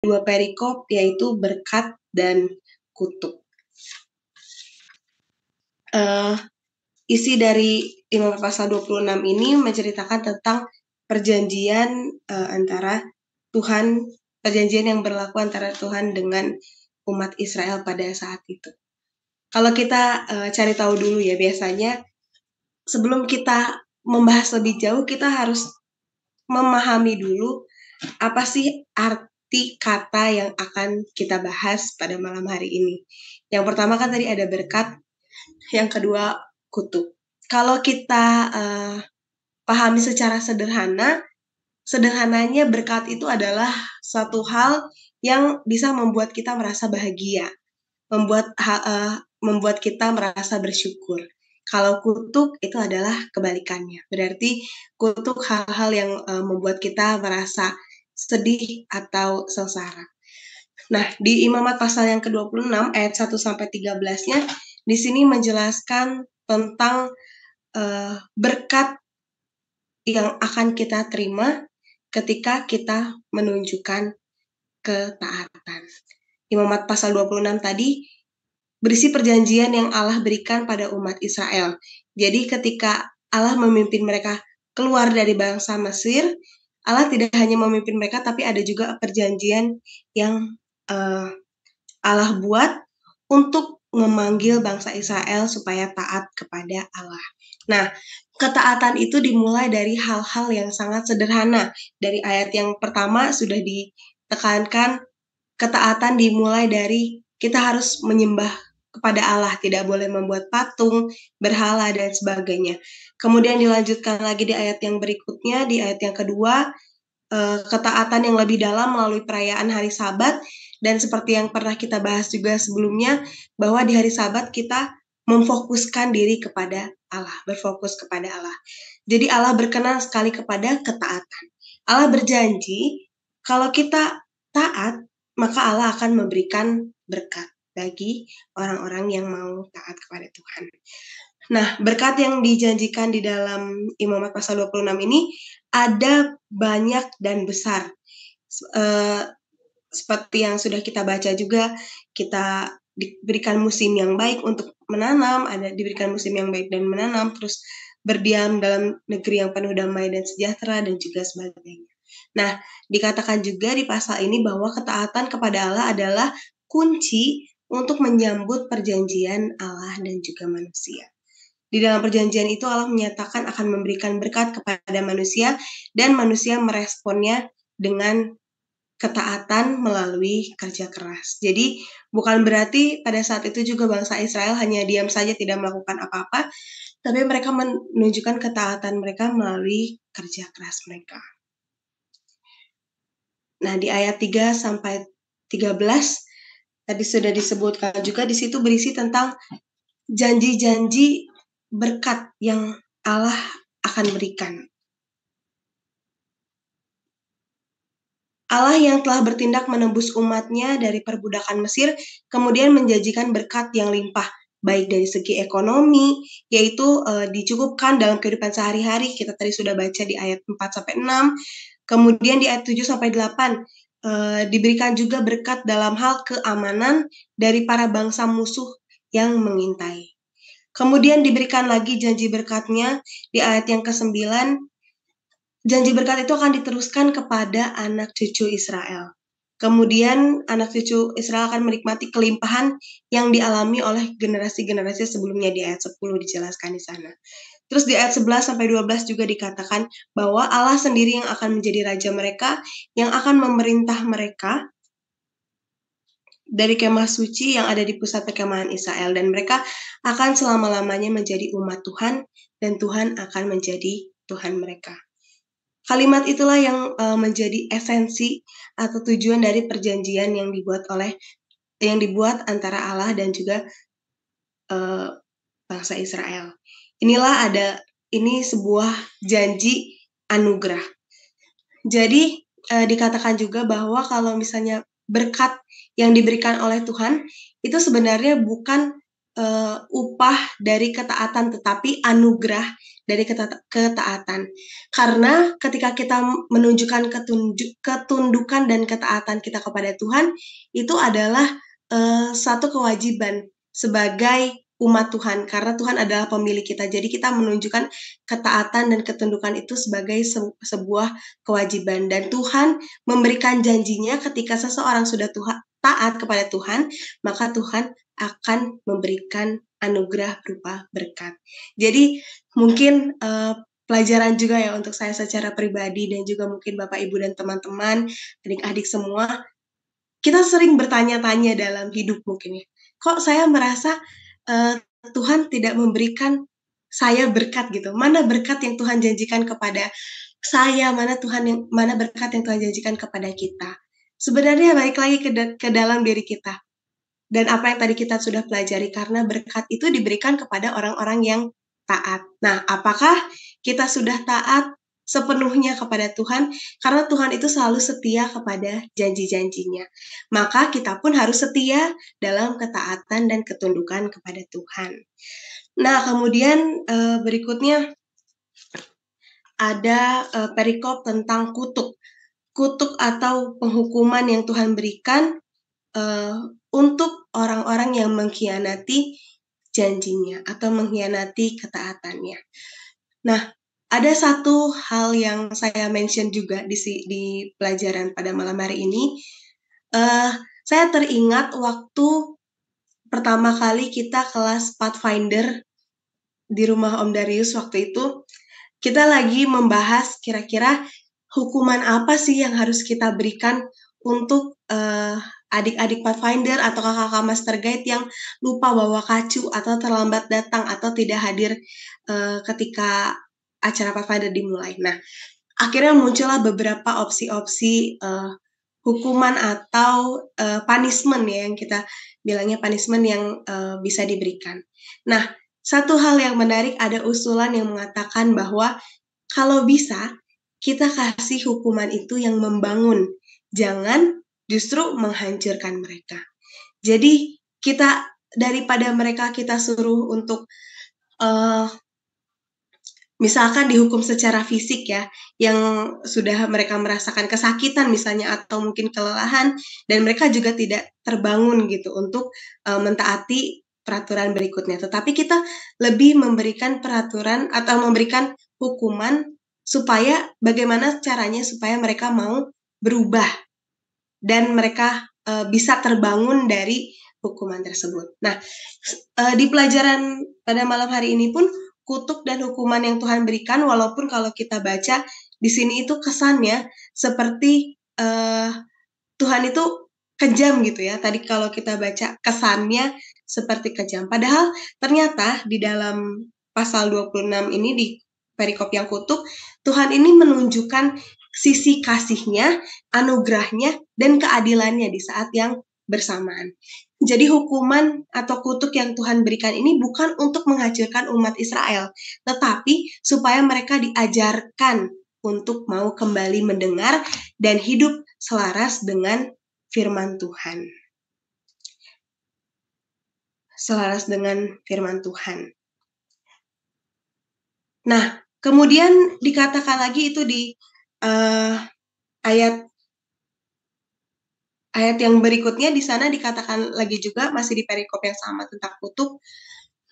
dua perikop, yaitu berkat dan kutuk. Isi dari Imamat pasal 26 ini menceritakan tentang perjanjian antara Tuhan, perjanjian yang berlaku antara Tuhan dengan umat Israel pada saat itu. Kalau kita cari tahu dulu ya, biasanya sebelum kita membahas lebih jauh, kita harus memahami dulu apa sih arti kata yang akan kita bahas pada malam hari ini. Yang pertama kan tadi ada berkat, yang kedua kutuk. Kalau kita pahami secara sederhananya berkat itu adalah suatu hal yang bisa membuat kita merasa bahagia, membuat kita merasa bersyukur. Kalau kutuk itu adalah kebalikannya. Berarti kutuk hal-hal yang membuat kita merasa sedih atau sengsara. Nah, di Imamat pasal yang ke-26 ayat 1 sampai 13-nya di sini menjelaskan tentang berkat yang akan kita terima ketika kita menunjukkan ketaatan. Imamat pasal 26 tadi berisi perjanjian yang Allah berikan pada umat Israel. Jadi ketika Allah memimpin mereka keluar dari bangsa Mesir, Allah tidak hanya memimpin mereka, tapi ada juga perjanjian yang Allah buat untuk memanggil bangsa Israel supaya taat kepada Allah. Nah, ketaatan itu dimulai dari hal-hal yang sangat sederhana. Dari ayat yang pertama sudah ditekankan, ketaatan dimulai dari kita harus menyembah kepada Allah, tidak boleh membuat patung, berhala, dan sebagainya. Kemudian dilanjutkan lagi di ayat yang berikutnya, di ayat yang kedua, ketaatan yang lebih dalam melalui perayaan hari Sabat, dan seperti yang pernah kita bahas juga sebelumnya, bahwa di hari Sabat kita memfokuskan diri kepada Allah, berfokus kepada Allah. Jadi Allah berkenan sekali kepada ketaatan. Allah berjanji kalau kita taat, maka Allah akan memberikan berkat bagi orang-orang yang mau taat kepada Tuhan. Nah, berkat yang dijanjikan di dalam Imamat pasal 26 ini ada banyak dan besar. Seperti yang sudah kita baca juga, kita diberikan musim yang baik untuk menanam, ada diberikan musim yang baik dan menanam, terus berdiam dalam negeri yang penuh damai dan sejahtera, dan juga sebagainya. Nah, dikatakan juga di pasal ini bahwa ketaatan kepada Allah adalah kunci untuk menyambut perjanjian Allah dan juga manusia. Di dalam perjanjian itu Allah menyatakan akan memberikan berkat kepada manusia, dan manusia meresponnya dengan ketaatan melalui kerja keras. Jadi bukan berarti pada saat itu juga bangsa Israel hanya diam saja tidak melakukan apa-apa, tapi mereka menunjukkan ketaatan mereka melalui kerja keras mereka. Nah, di ayat 3 sampai 13 tadi sudah disebutkan juga, di situ berisi tentang janji-janji berkat yang Allah akan berikan. Allah yang telah bertindak menebus umatnya dari perbudakan Mesir, kemudian menjanjikan berkat yang limpah, baik dari segi ekonomi, yaitu dicukupkan dalam kehidupan sehari-hari. Kita tadi sudah baca di ayat 4-6, kemudian di ayat 7-8, diberikan juga berkat dalam hal keamanan dari para bangsa musuh yang mengintai. Kemudian diberikan lagi janji berkatnya di ayat yang ke-9, janji berkat itu akan diteruskan kepada anak cucu Israel. Kemudian anak cucu Israel akan menikmati kelimpahan yang dialami oleh generasi-generasi sebelumnya. Di ayat 10 dijelaskan di sana. Terus di ayat 11-12 juga dikatakan bahwa Allah sendiri yang akan menjadi raja mereka, yang akan memerintah mereka dari kemah suci yang ada di pusat perkemahan Israel, dan mereka akan selama-lamanya menjadi umat Tuhan, dan Tuhan akan menjadi Tuhan mereka. Kalimat itulah yang menjadi esensi atau tujuan dari perjanjian yang dibuat antara Allah dan juga bangsa Israel. Ini sebuah janji anugerah. Jadi dikatakan juga bahwa kalau misalnya berkat yang diberikan oleh Tuhan itu sebenarnya bukan upah dari ketaatan, tetapi anugerah dari ketaatan. Karena ketika kita menunjukkan ketundukan dan ketaatan kita kepada Tuhan, itu adalah satu kewajiban sebagai umat Tuhan, karena Tuhan adalah pemilik kita. Jadi kita menunjukkan ketaatan dan ketundukan itu sebagai sebuah kewajiban. Dan Tuhan memberikan janjinya ketika seseorang sudah taat kepada Tuhan, maka Tuhan akan memberikan anugerah berupa berkat. Jadi mungkin pelajaran juga ya untuk saya secara pribadi dan juga mungkin Bapak Ibu dan teman-teman, adik-adik semua, kita sering bertanya-tanya dalam hidup mungkin ya. Kok saya merasa Tuhan tidak memberikan saya berkat gitu. Mana berkat yang Tuhan janjikan kepada saya, mana berkat yang Tuhan janjikan kepada kita. Sebenarnya balik lagi ke dalam diri kita. Dan apa yang tadi kita sudah pelajari, karena berkat itu diberikan kepada orang-orang yang taat. Nah, apakah kita sudah taat sepenuhnya kepada Tuhan? Karena Tuhan itu selalu setia kepada janji-janjinya. Maka kita pun harus setia dalam ketaatan dan ketundukan kepada Tuhan. Nah, kemudian berikutnya ada perikop tentang kutuk. Kutuk atau penghukuman yang Tuhan berikan untuk orang-orang yang mengkhianati janjinya atau mengkhianati ketaatannya. Nah, ada satu hal yang saya mention juga di pelajaran pada malam hari ini. Saya teringat waktu pertama kali kita kelas Pathfinder di rumah Om Darius waktu itu, kita lagi membahas kira-kira hukuman apa sih yang harus kita berikan untuk adik-adik Pathfinder atau kakak-kakak Master Guide yang lupa bawa kacu atau terlambat datang atau tidak hadir ketika acara Pathfinder dimulai. Nah, akhirnya muncullah beberapa opsi-opsi hukuman atau punishment ya, yang kita bilangnya punishment yang bisa diberikan. Nah, satu hal yang menarik, ada usulan yang mengatakan bahwa kalau bisa kita kasih hukuman itu yang membangun, jangan justru menghancurkan mereka. Jadi kita daripada mereka kita suruh untuk misalkan dihukum secara fisik ya, yang sudah mereka merasakan kesakitan misalnya atau mungkin kelelahan, dan mereka juga tidak terbangun gitu untuk mentaati peraturan berikutnya. Tetapi kita lebih memberikan peraturan atau memberikan hukuman supaya bagaimana caranya supaya mereka mau berubah dan mereka bisa terbangun dari hukuman tersebut. Nah, di pelajaran pada malam hari ini pun kutuk dan hukuman yang Tuhan berikan, walaupun kalau kita baca di sini itu kesannya seperti Tuhan itu kejam gitu ya. Tadi kalau kita baca kesannya seperti kejam. Padahal ternyata di dalam pasal 26 ini di perikop yang kutuk, Tuhan ini menunjukkan sisi kasihnya, anugerahnya, dan keadilannya di saat yang bersamaan. Jadi hukuman atau kutuk yang Tuhan berikan ini bukan untuk menghancurkan umat Israel, tetapi supaya mereka diajarkan untuk mau kembali mendengar dan hidup selaras dengan firman Tuhan. Selaras dengan firman Tuhan. Nah, kemudian dikatakan lagi itu di ayat yang berikutnya, di sana dikatakan lagi juga masih di perikop yang sama tentang kutuk.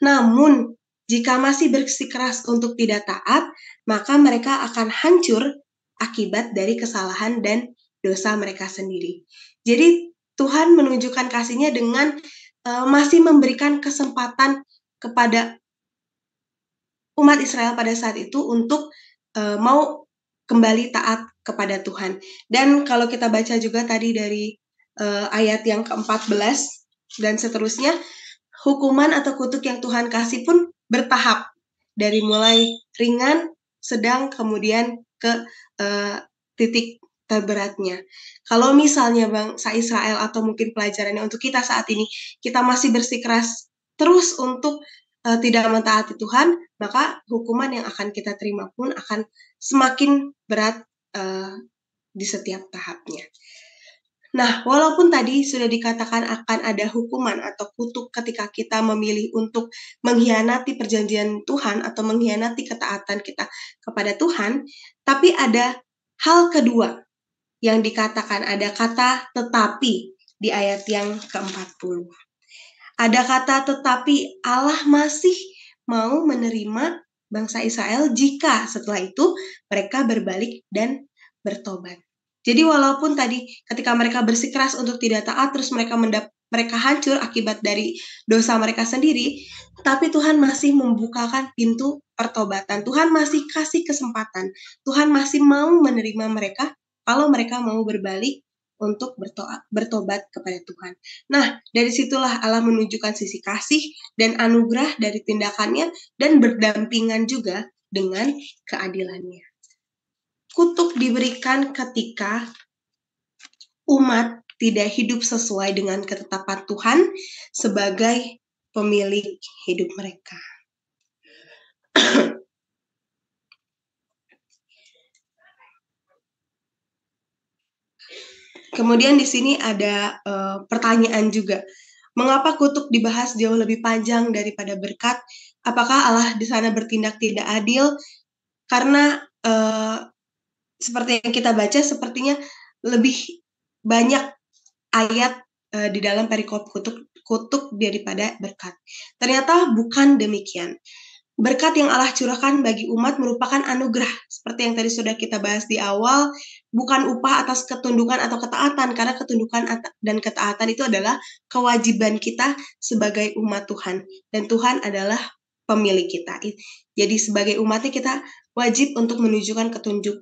Namun jika masih bersikeras untuk tidak taat, maka mereka akan hancur akibat dari kesalahan dan dosa mereka sendiri. Jadi Tuhan menunjukkan kasih-Nya dengan masih memberikan kesempatan kepada umat Israel pada saat itu untuk mau kembali taat kepada Tuhan. Dan kalau kita baca juga tadi dari ayat yang ke-14 dan seterusnya, hukuman atau kutuk yang Tuhan kasih pun bertahap, dari mulai ringan, sedang, kemudian ke titik terberatnya. Kalau misalnya bangsa Israel atau mungkin pelajarannya untuk kita saat ini, kita masih bersikeras terus untuk tidak mentaati Tuhan, maka hukuman yang akan kita terima pun akan semakin berat di setiap tahapnya. Nah, walaupun tadi sudah dikatakan akan ada hukuman atau kutuk ketika kita memilih untuk mengkhianati perjanjian Tuhan atau mengkhianati ketaatan kita kepada Tuhan, tapi ada hal kedua yang dikatakan, ada kata tetapi di ayat yang ke-40. Ada kata tetapi Allah masih mau menerima bangsa Israel jika setelah itu mereka berbalik dan bertobat. Jadi walaupun tadi ketika mereka bersikeras untuk tidak taat, terus mereka hancur akibat dari dosa mereka sendiri, tapi Tuhan masih membukakan pintu pertobatan. Tuhan masih kasih kesempatan. Tuhan masih mau menerima mereka kalau mereka mau berbalik untuk bertobat kepada Tuhan. Nah, dari situlah Allah menunjukkan sisi kasih dan anugerah dari tindakannya dan berdampingan juga dengan keadilannya. Kutuk diberikan ketika umat tidak hidup sesuai dengan ketetapan Tuhan sebagai pemilik hidup mereka. Kemudian di sini ada pertanyaan juga. Mengapa kutuk dibahas jauh lebih panjang daripada berkat? Apakah Allah di sana bertindak tidak adil? Karena seperti yang kita baca, sepertinya lebih banyak ayat di dalam perikop kutuk daripada berkat. Ternyata bukan demikian. Berkat yang Allah curahkan bagi umat merupakan anugerah. Seperti yang tadi sudah kita bahas di awal, bukan upah atas ketundukan atau ketaatan, karena ketundukan dan ketaatan itu adalah kewajiban kita sebagai umat Tuhan. Dan Tuhan adalah pemilik kita. Jadi sebagai umatnya kita wajib untuk menunjukkan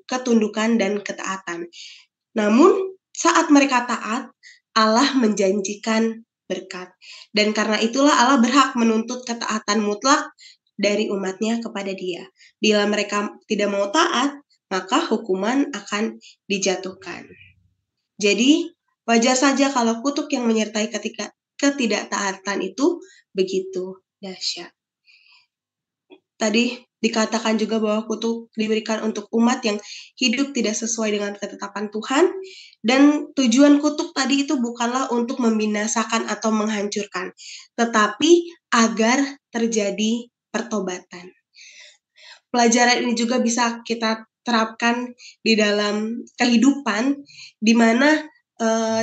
ketundukan dan ketaatan. Namun saat mereka taat, Allah menjanjikan berkat. Dan karena itulah Allah berhak menuntut ketaatan mutlak dari umatnya kepada Dia. Bila mereka tidak mau taat, maka hukuman akan dijatuhkan. Jadi, wajar saja kalau kutuk yang menyertai ketika ketidaktaatan itu begitu dahsyat. Tadi dikatakan juga bahwa kutuk diberikan untuk umat yang hidup tidak sesuai dengan ketetapan Tuhan, dan tujuan kutuk tadi itu bukanlah untuk membinasakan atau menghancurkan, tetapi agar terjadi pertobatan. Pelajaran ini juga bisa kita terapkan di dalam kehidupan, di mana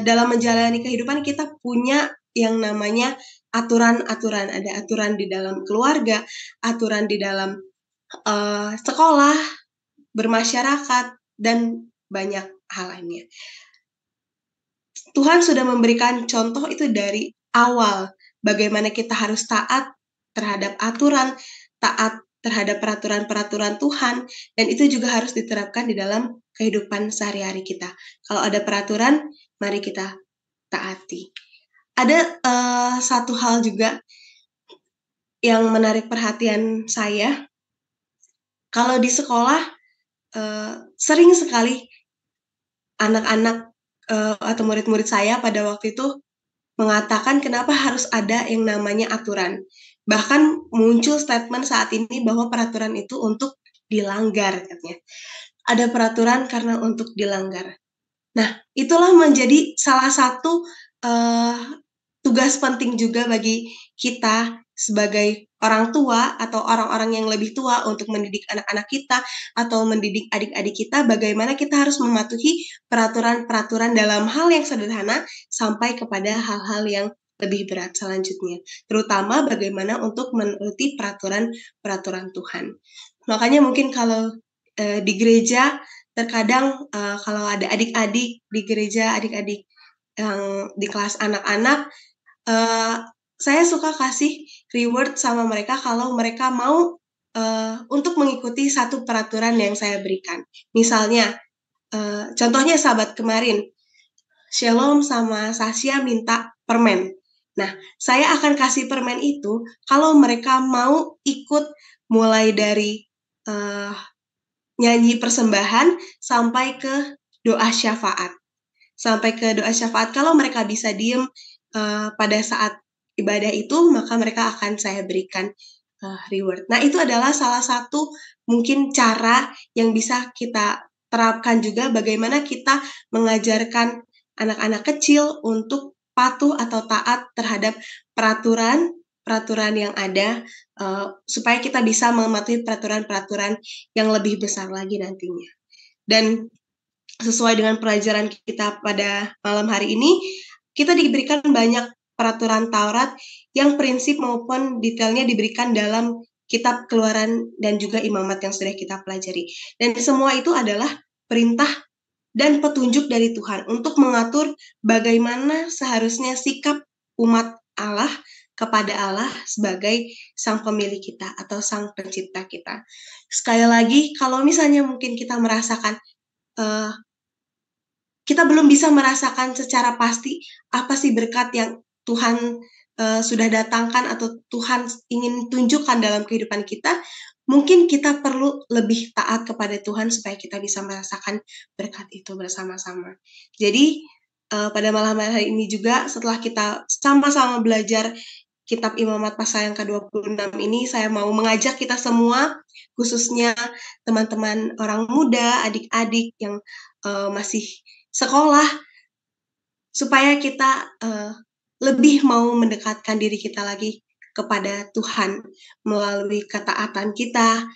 dalam menjalani kehidupan kita punya yang namanya aturan-aturan. Ada aturan di dalam keluarga, aturan di dalam sekolah, bermasyarakat, dan banyak hal lainnya. Tuhan sudah memberikan contoh itu dari awal, bagaimana kita harus taat terhadap aturan, taat terhadap peraturan-peraturan Tuhan, dan itu juga harus diterapkan di dalam kehidupan sehari-hari kita. Kalau ada peraturan, mari kita taati. Ada satu hal juga yang menarik perhatian saya. Kalau di sekolah, sering sekali anak-anak atau murid-murid saya pada waktu itu mengatakan kenapa harus ada yang namanya aturan. Bahkan muncul statement saat ini bahwa peraturan itu untuk dilanggar, katanya. Ada peraturan karena untuk dilanggar. Nah, itulah menjadi salah satu tugas penting juga bagi kita sebagai orang tua atau orang-orang yang lebih tua untuk mendidik anak-anak kita atau mendidik adik-adik kita, bagaimana kita harus mematuhi peraturan-peraturan dalam hal yang sederhana sampai kepada hal-hal yang lebih berat selanjutnya. Terutama bagaimana untuk menuruti peraturan-peraturan Tuhan. Makanya mungkin kalau di gereja terkadang kalau ada adik-adik di gereja, adik-adik yang di kelas anak-anak, saya suka kasih reward sama mereka kalau mereka mau untuk mengikuti satu peraturan yang saya berikan. Misalnya, contohnya sahabat kemarin, Shalom sama Sasha minta permen. Nah, saya akan kasih permen itu kalau mereka mau ikut mulai dari nyanyi persembahan sampai ke doa syafaat. Sampai ke doa syafaat, kalau mereka bisa diem pada saat ibadah itu, maka mereka akan saya berikan reward. Nah, itu adalah salah satu mungkin cara yang bisa kita terapkan juga, bagaimana kita mengajarkan anak-anak kecil untuk patuh atau taat terhadap peraturan yang ada, supaya kita bisa mematuhi peraturan-peraturan yang lebih besar lagi nantinya. Dan sesuai dengan pelajaran kita pada malam hari ini, kita diberikan banyak peraturan Taurat yang prinsip maupun detailnya diberikan dalam kitab Keluaran dan juga Imamat yang sudah kita pelajari. Dan semua itu adalah perintah dan petunjuk dari Tuhan untuk mengatur bagaimana seharusnya sikap umat Allah kepada Allah sebagai sang pemilik kita atau sang pencipta kita. Sekali lagi, kalau misalnya mungkin kita merasakan kita belum bisa merasakan secara pasti apa sih berkat yang Tuhan sudah datangkan atau Tuhan ingin tunjukkan dalam kehidupan kita, mungkin kita perlu lebih taat kepada Tuhan supaya kita bisa merasakan berkat itu bersama-sama. Jadi pada malam hari ini juga setelah kita sama-sama belajar kitab Imamat pasal yang ke-26 ini, saya mau mengajak kita semua, khususnya teman-teman orang muda, adik-adik yang masih sekolah, supaya kita lebih mau mendekatkan diri kita lagi kepada Tuhan melalui ketaatan kita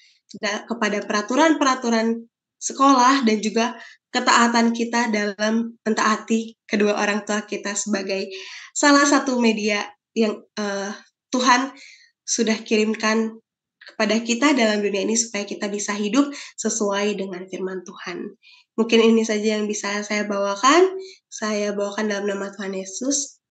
kepada peraturan-peraturan sekolah dan juga ketaatan kita dalam mentaati kedua orang tua kita sebagai salah satu media yang Tuhan sudah kirimkan kepada kita dalam dunia ini supaya kita bisa hidup sesuai dengan firman Tuhan. Mungkin ini saja yang bisa saya bawakan. Saya bawakan dalam nama Tuhan Yesus.